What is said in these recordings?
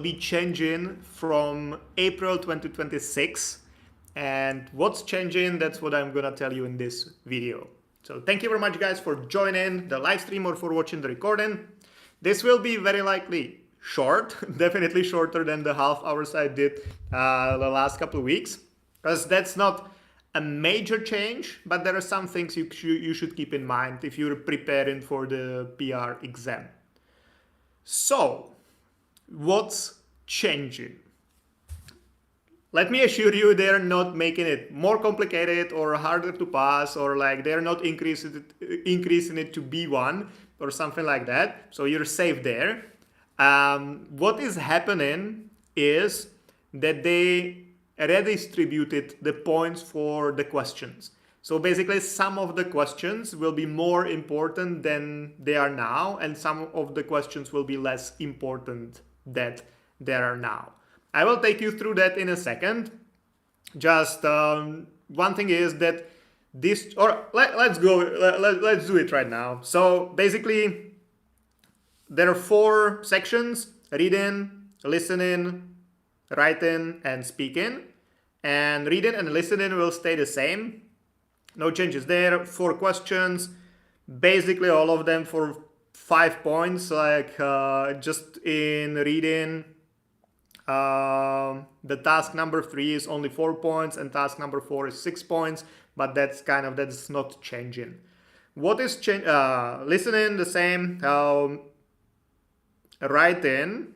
be changing from April 2026. And what's changing, that's what I'm gonna tell you in this video. So thank you very much guys for joining the live stream or for watching the recording. This will be very likely short, definitely shorter than the half hours I did the last couple of weeks, because that's not a major change, but there are some things you should keep in mind if you're preparing for the PR exam. So, what's changing? Let me assure you, they're not making it more complicated or harder to pass, or like they're not increasing it to B1 or something like that. So you're safe there. What is happening is that they redistributed the points for the questions. So basically some of the questions will be more important than they are now, and some of the questions will be less important than they are now. I will take you through that in a second. Just one thing is that this, or let's do it right now. So basically there are 4 sections: reading, listening, writing, and speaking. And reading and listening will stay the same. No changes there. 4 questions, basically all of them for 5 points. Like just in reading, the task number 3 is only 4 points and task number 4 is 6 points, but that's not changing. What is listening the same. Writing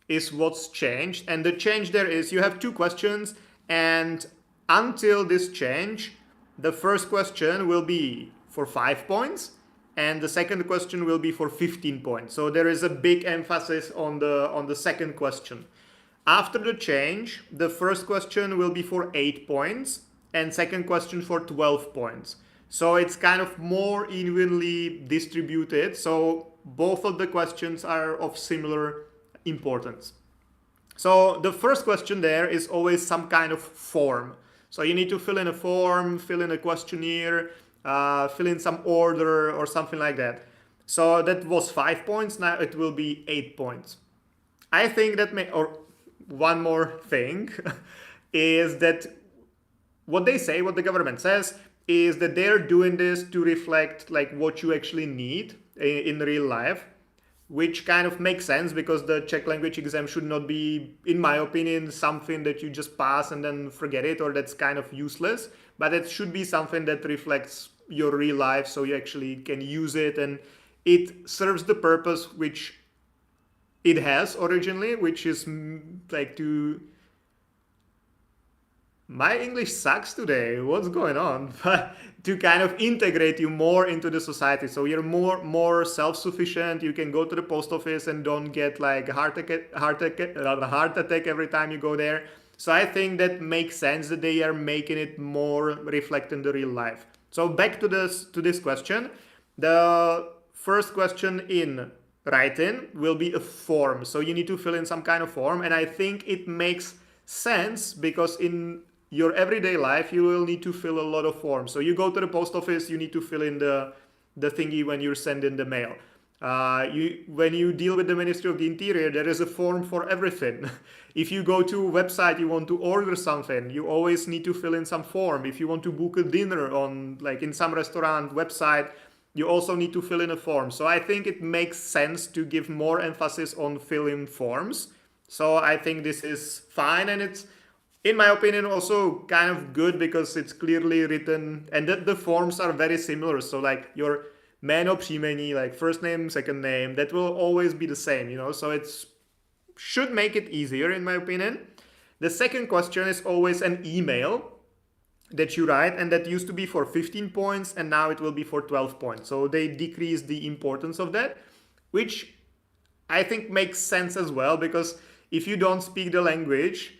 is what's changed, and the change there is you have 2 questions, and until this change the first question will be for 5 points and the second question will be for 15 points. So there is a big emphasis on the second question. After the change, the first question will be for 8 points and second question for 12 points. So it's kind of more evenly distributed. So both of the questions are of similar importance. So the first question there is always some kind of form. So you need to fill in a form, fill in a questionnaire, fill in some order or something like that. So that was 5 points, now it will be 8 points. I think that one more thing is that what the government says is that they're doing this to reflect like what you actually need in real life, which kind of makes sense because the Czech language exam should not be, in my opinion, something that you just pass and then forget it, or that's kind of useless, but it should be something that reflects your real life so you actually can use it and it serves the purpose which it has originally, which is like to... My English sucks today, what's going on? But to kind of integrate you more into the society, so you're more self-sufficient, you can go to the post office and don't get like a heart attack every time you go there. So I think that makes sense that they are making it more reflecting the real life. So back to this question. The first question in writing will be a form, so you need to fill in some kind of form, and I think it makes sense because in your everyday life you will need to fill a lot of forms. So you go to the post office, you need to fill in the thingy when you're sending the mail. When you deal with the Ministry of the Interior, there is a form for everything. If you go to a website, you want to order something, you always need to fill in some form. If you want to book a dinner on, like in some restaurant website, you also need to fill in a form. So I think it makes sense to give more emphasis on filling forms. So I think this is fine, and it's, in my opinion, also kind of good because it's clearly written and the forms are very similar. So like your jméno, příjmení, like first name, second name, that will always be the same, you know, so it's should make it easier in my opinion. The second question is always an email that you write, and that used to be for 15 points and now it will be for 12 points. So they decrease the importance of that, which I think makes sense as well, because if you don't speak the language,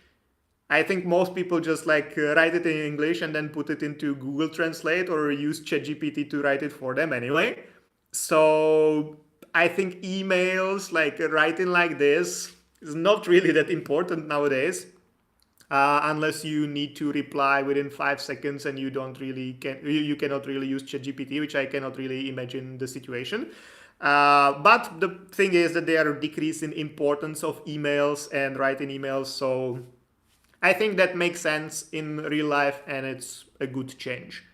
I think most people just like write it in English and then put it into Google Translate or use ChatGPT to write it for them anyway. So I think emails, like writing like this, is not really that important nowadays, unless you need to reply within 5 seconds and you cannot really use ChatGPT, which I cannot really imagine the situation. But the thing is that they are decreasing importance of emails and writing emails. So I think that makes sense in real life, and it's a good change.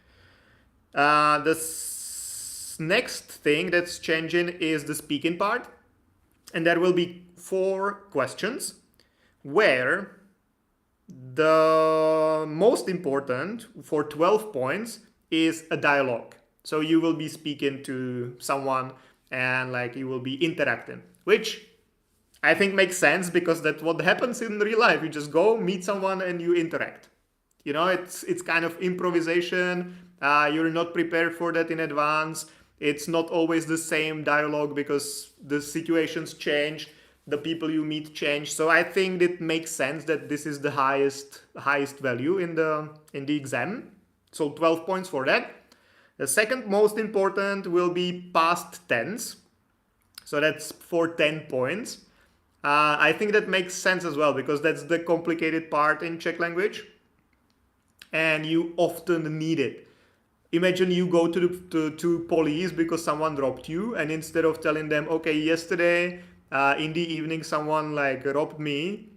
The next thing that's changing is the speaking part. And there will be 4 questions where the most important for 12 points is a dialogue. So you will be speaking to someone and like you will be interacting, which I think makes sense because that's what happens in real life. You just go meet someone and you interact. You know, it's kind of improvisation. You're not prepared for that in advance. It's not always the same dialogue because the situations change, the people you meet change. So I think it makes sense that this is the highest value in the exam. So 12 points for that. The second most important will be past tense. So that's for 10 points. I think that makes sense as well because that's the complicated part in Czech language and you often need it. Imagine you go to police because someone dropped you, and instead of telling them, okay, yesterday in the evening someone like robbed me,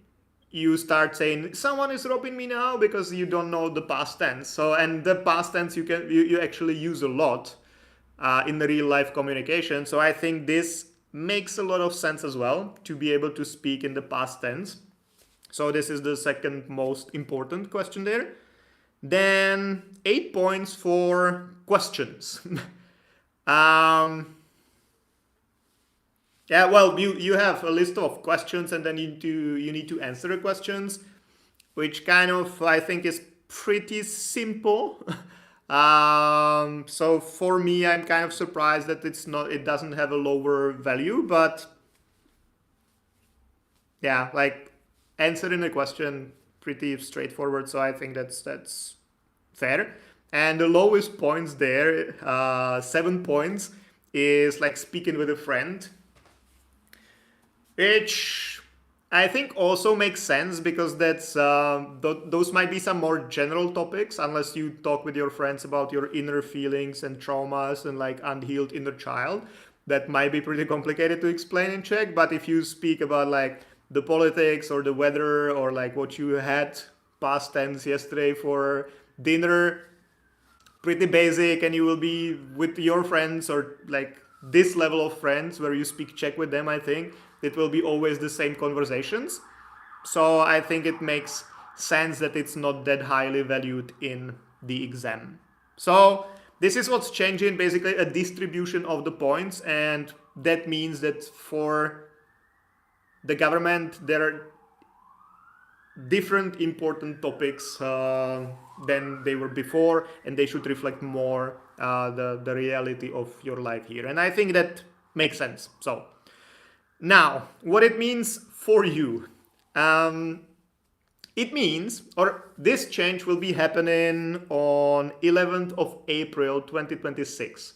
you start saying someone is robbing me now because you don't know the past tense. So, and the past tense you actually use a lot in the real life communication. So I think this makes a lot of sense as well to be able to speak in the past tense. So this is the second most important question there. Then 8 points for questions. Yeah, well, you have a list of questions and then you need to answer the questions, which kind of I think is pretty simple. So for me, I'm kind of surprised that it doesn't have a lower value, but yeah, like answering a question pretty straightforward. So I think that's fair. And the lowest points there, 7 points, is like speaking with a friend, which I think also makes sense because that's those might be some more general topics unless you talk with your friends about your inner feelings and traumas and like unhealed inner child. That might be pretty complicated to explain in Czech, but if you speak about like the politics or the weather or like what you had past tense yesterday for dinner, pretty basic, and you will be with your friends or like this level of friends where you speak Czech with them, I think it will be always the same conversations. So I think it makes sense that it's not that highly valued in the exam. So this is what's changing, basically a distribution of the points, and that means that for the government there are different important topics than they were before, and they should reflect more the reality of your life here. And I think that makes sense. So now, what it means for you. It means, or this change will be happening on 11th of April 2026.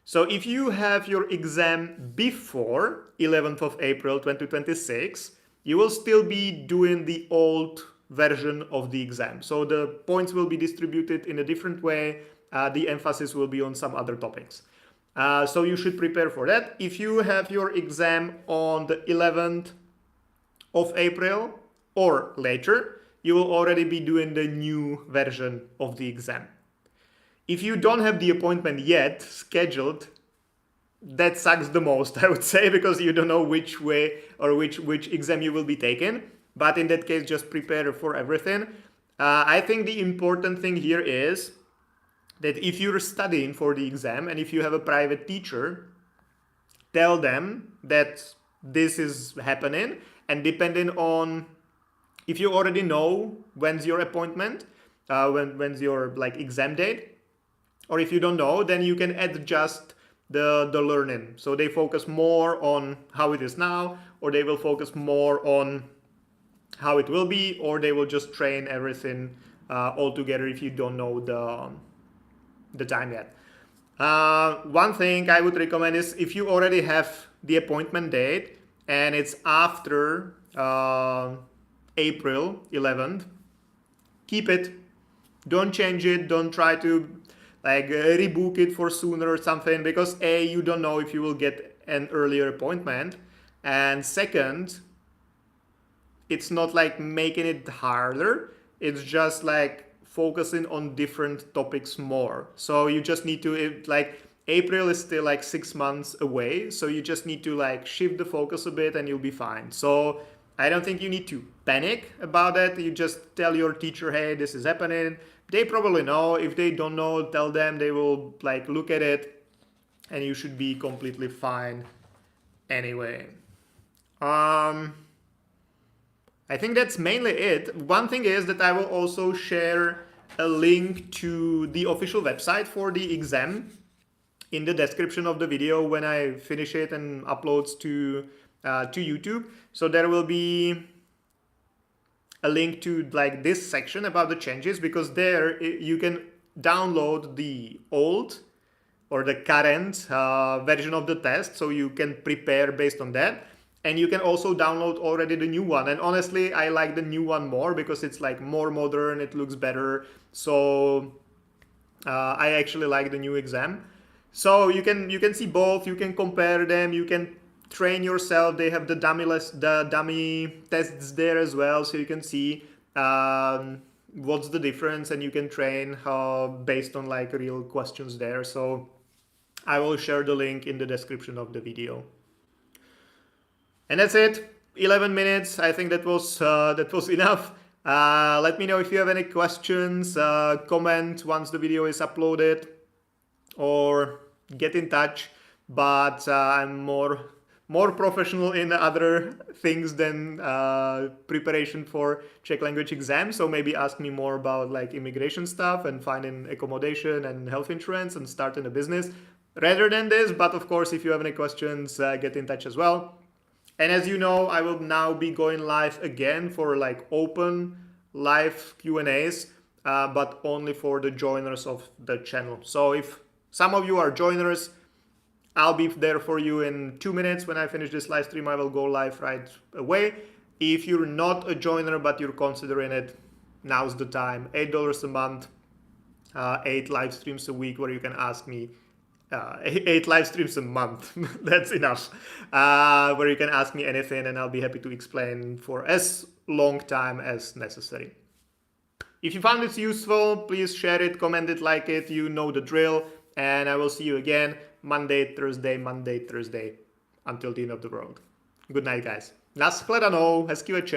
So if you have your exam before 11th of April 2026, you will still be doing the old version of the exam. So the points will be distributed in a different way. The emphasis will be on some other topics. So you should prepare for that. If you have your exam on the 11th of April or later, you will already be doing the new version of the exam. If you don't have the appointment yet scheduled, that sucks the most, I would say, because you don't know which way or which exam you will be taking. But in that case, just prepare for everything. I think the important thing here is that if you're studying for the exam and if you have a private teacher, tell them that this is happening, and depending on if you already know when's your appointment, when's your like exam date, or if you don't know, then you can adjust the learning. So they focus more on how it is now, or they will focus more on how it will be, or they will just train everything all together if you don't know the time yet. One thing I would recommend is if you already have the appointment date and it's after April 11th, keep it. Don't change it. Don't try to like rebook it for sooner or something, because A, you don't know if you will get an earlier appointment, and second, it's not like making it harder, it's just like focusing on different topics more. So you just need to, like, April is still like 6 months away, so you just need to like shift the focus a bit and you'll be fine. So I don't think you need to panic about it. You just tell your teacher, hey, this is happening. They probably know. If they don't know, tell them. They will like look at it and you should be completely fine anyway. I think that's mainly it. One thing is that I will also share a link to the official website for the exam in the description of the video when I finish it and uploads to YouTube. So there will be a link to like this section about the changes, because there you can download the old or the current version of the test, so you can prepare based on that. And you can also download already the new one. And honestly, I like the new one more because it's like more modern, it looks better. So I actually like the new exam. So you can see both, you can compare them, you can train yourself. They have the dummy tests there as well, so you can see what's the difference, and you can train based on like real questions there. So I will share the link in the description of the video. And that's it. 11 minutes. I think that was enough. Let me know if you have any questions. Comment once the video is uploaded, or get in touch. But I'm more professional in other things than preparation for Czech language exam. So maybe ask me more about like immigration stuff and finding accommodation and health insurance and starting a business rather than this. But of course, if you have any questions, get in touch as well. And as you know, I will now be going live again for like open live Q&As, but only for the joiners of the channel. So if some of you are joiners, I'll be there for you in 2 minutes. When I finish this live stream, I will go live right away. If you're not a joiner, but you're considering it, now's the time. $8 a month, 8 live streams a week where you can ask me 8 live streams a month. That's enough. Where you can ask me anything and I'll be happy to explain for as long time as necessary. If you found this useful, please share it, comment it, like it. You know the drill. And I will see you again Monday, Thursday, until the end of the world. Good night, guys. Nashledanou, hezký večer.